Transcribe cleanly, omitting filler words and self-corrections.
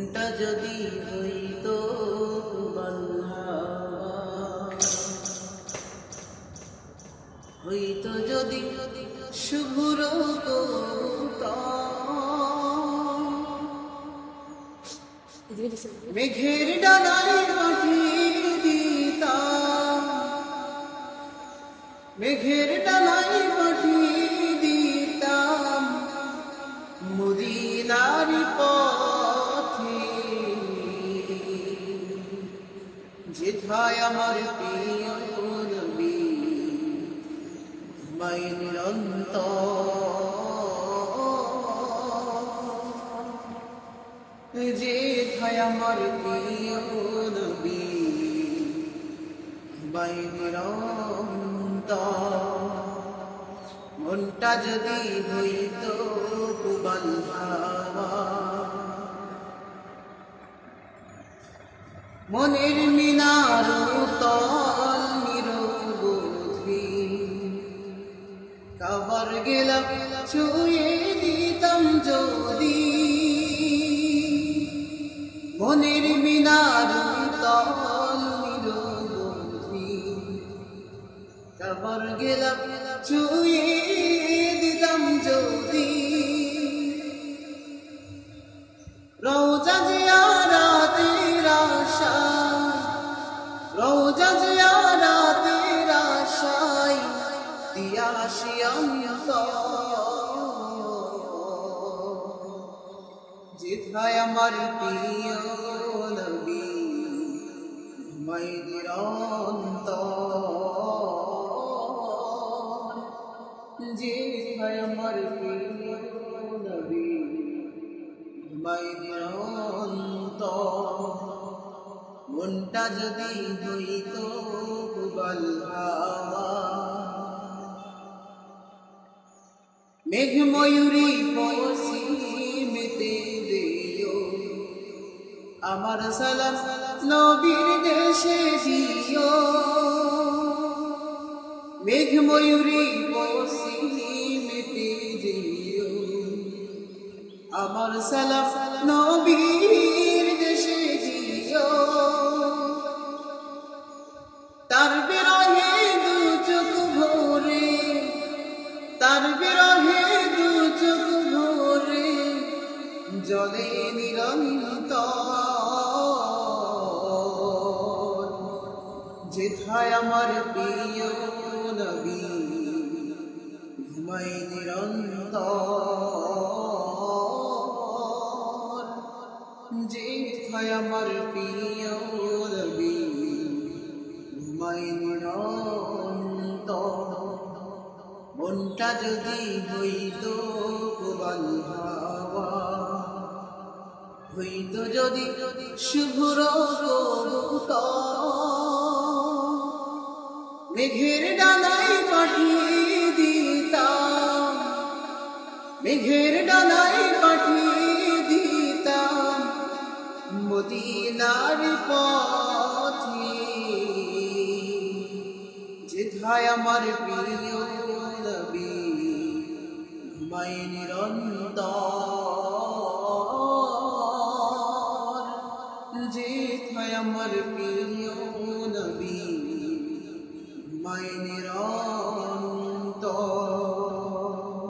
মনটা যদি হইতো হইতো যদি শুভ্র মেঘের ডানায় পাঠিয়ে দিতাম, মেঘের ডানায় পাঠিয়ে দিতাম মদিনার পথে, যেথায় আমার প্রিয় নবী মায়ের অন্তর, যেথায় আমার প্রিয় নবী মায়ের অন্তর। মনটা যদি হইতো কুবাল হাওয়া, মনের মিনার তল নিরবধি কাবার গেলাম ছুঁয়ে দিতাম যদি, মনের মিনার তল নিরবধি কাবার গেলাম ছুঁয়ে দিতাম যদি, রওজা জিয়ারাতের আশায়, রওজা জিয়ারাতের আশায় দিয়া আসি অন্তর, যেথায় আমার প্রিয় নবী মায়ের অন্তর, যেথায় আমার প্রিয় নবী মায়ের অন্তর। মনটা যদি হইতো কুবাল হাওয়া, মেঘ ময়ূরী পশ্চিমেতে দিও আমার সালাম নবীর দেশে দিও, মেঘ ময়ূরী পশ্চিমেতে দিও আমার সালাম নবীর দেশে দিও, তার বিরহে দু চোখ ভরে, তার বিরহে দু চোখ ভরে জলে নিরন্তর, যেথায় আমার প্রিয় নবী ঘুমায় নিরন্তর, যেথায় আমার প্রিয় নবী ঘুমায় নিরন্তর। মনটা যদি হইতো কুবাল হাওয়া, হইতো যদি শুভ্র কবুতর, মেঘের ডানায় পাঠিয়ে দিতাম, মেঘের ডানায় পাঠিয়ে দিতাম মদিনার পথে, যেথায় আমার প্রিয় নবী ঘুমায় নিরন্তর, যেথায় আমার